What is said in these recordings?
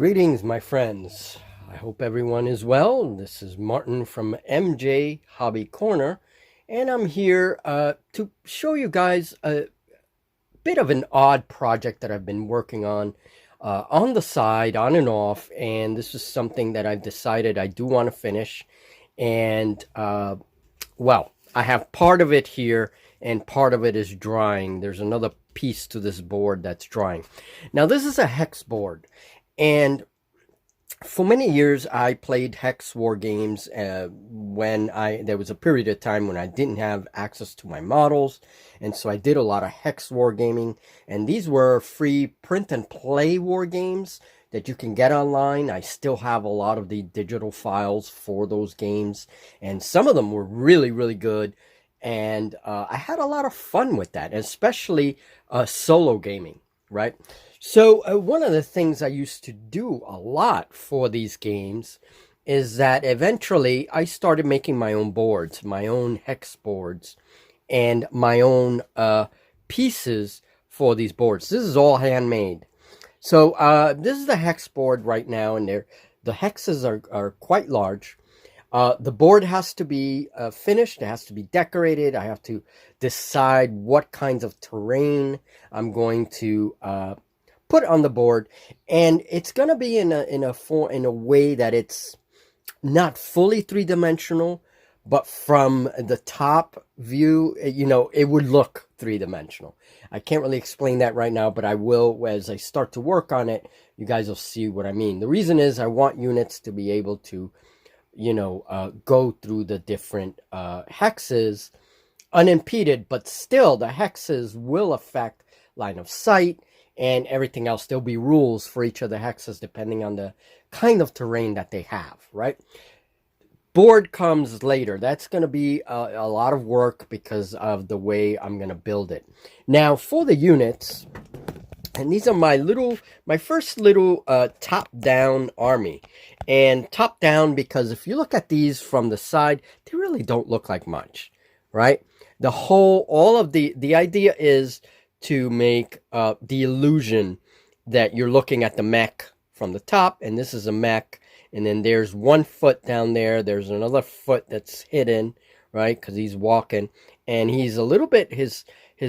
Greetings, my friends. I hope everyone is well. This is Martin from MJ Hobby Corner, and I'm here to show you guys a bit of an odd project that I've been working on the side, on and off, and this is something that I've decided I do want to finish. And, well, I have part of it here, and part of it is drying. There's another piece to this board that's drying. Now, this is a hex board. And for many years, I played hex war games when there was a period of time when I didn't have access to my models. And so I did a lot of hex war gaming. And these were free print and play war games that you can get online. I still have a lot of the digital files for those games. And some of them were really, really good. And I had a lot of fun with that, especially solo gaming, right? So one of the things I used to do a lot for these games is that eventually I started making my own boards, my own hex boards, and my own pieces for these boards. This is all handmade. So this is the hex board right now, and the hexes are quite large. The board has to be finished. It has to be decorated. I have to decide what kinds of terrain I'm going to put on the board, and it's going to be in a way that it's not fully three-dimensional, but from the top view, it would look three-dimensional. I can't really explain that right now, but I will as I start to work on it. You guys will see what I mean. The reason is I want units to be able to go through the different hexes unimpeded, but still the hexes will affect line of sight and everything else. There'll be rules for each of the hexes depending on the kind of terrain that they have, right? Board comes later. That's going to be a lot of work because of the way I'm going to build it. Now, for the units, and these are my first little top-down army. And top-down because if you look at these from the side, they really don't look like much, right? The idea is to make the illusion that you're looking at the mech from the top, and this is a mech, and then there's one foot down there, there's another foot that's hidden, right, because he's walking, and he's a little bit, his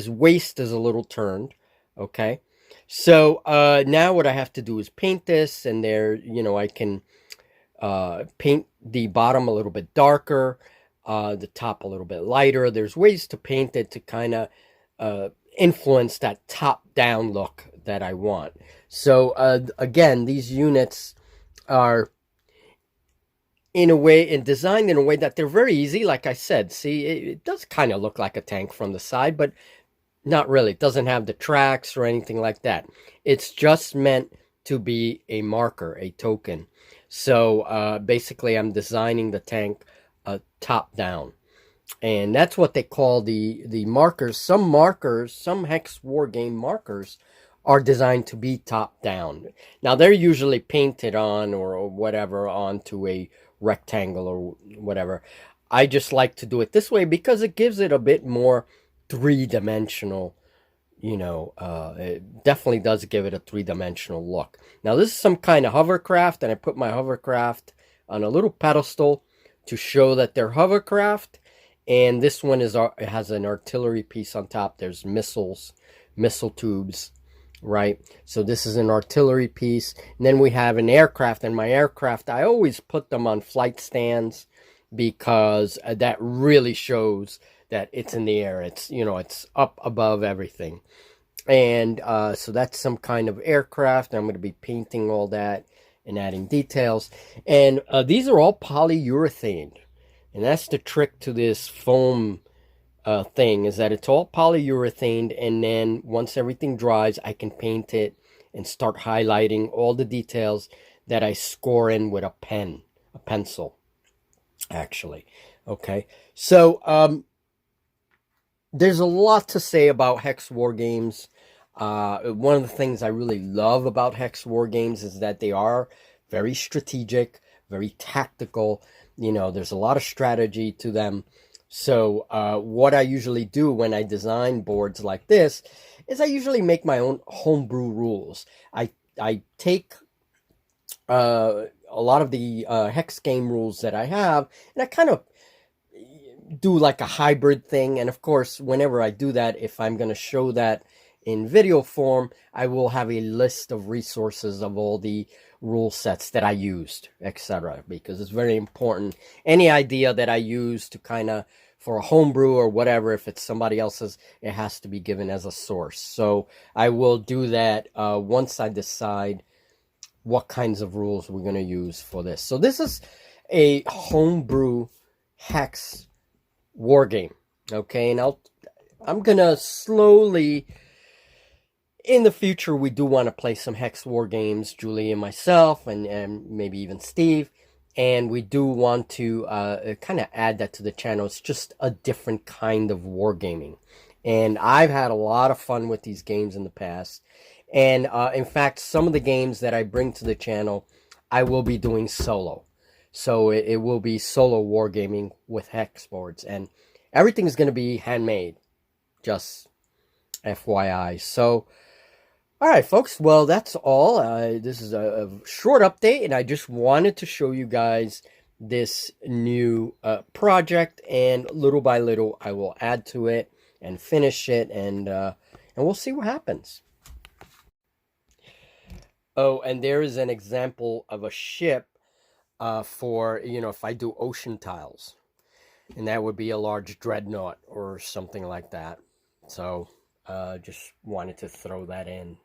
waist is a little turned, okay? So now what I have to do is paint this, and there, I can paint the bottom a little bit darker, the top a little bit lighter. There's ways to paint it to kind of influence that top-down look that I want. So again, these units are designed in a way that they're very easy. Like I said, see, it does kind of look like a tank from the side, but not really. It doesn't have the tracks or anything like that. It's just meant to be a marker, a token. So basically, I'm designing the tank top-down. And that's what they call the markers. Some hex war game markers are designed to be top down. Now they're usually painted on or whatever onto a rectangle or whatever. I just like to do it this way because it gives it a bit more three-dimensional, it definitely does give it a three-dimensional look. Now this is some kind of hovercraft, and I put my hovercraft on a little pedestal to show that they're hovercraft. And this one has an artillery piece on top. There's missile tubes, right? So this is an artillery piece. And then we have an aircraft. And my aircraft, I always put them on flight stands because that really shows that it's in the air. It's, it's up above everything. And so that's some kind of aircraft. I'm going to be painting all that and adding details. And these are all polyurethane. And that's the trick to this foam thing, is that it's all polyurethane, and then once everything dries, I can paint it and start highlighting all the details that I score in with a pencil, actually. Okay, so there's a lot to say about hex war games. One of the things I really love about hex war games is that they are very strategic, very tactical. There's a lot of strategy to them. So what I usually do when I design boards like this is I usually make my own homebrew rules. I take a lot of the hex game rules that I have, and I kind of do like a hybrid thing. And of course, whenever I do that, if I'm going to show that in video form, I will have a list of resources of all the rule sets that I used, etc. Because it's very important. Any idea that I use to kind of for a homebrew or whatever, if it's somebody else's, it has to be given as a source. So I will do that once I decide what kinds of rules we're going to use for this. So this is a homebrew hex war game. Okay, and I'm gonna slowly in the future we do want to play some hex war games, Julie and myself, and maybe even Steve, and we do want to kind of add that to the channel. It's just a different kind of wargaming, and I've had a lot of fun with these games in the past. And in fact, some of the games that I bring to the channel, I will be doing solo. So it will be solo wargaming with hex boards, and everything is going to be handmade. Just FYI. So, all right, folks. Well, that's all. This is a short update, and I just wanted to show you guys this new project, and little by little, I will add to it and finish it, and we'll see what happens. Oh, and there is an example of a ship for, if I do ocean tiles. And that would be a large dreadnought or something like that. So just wanted to throw that in.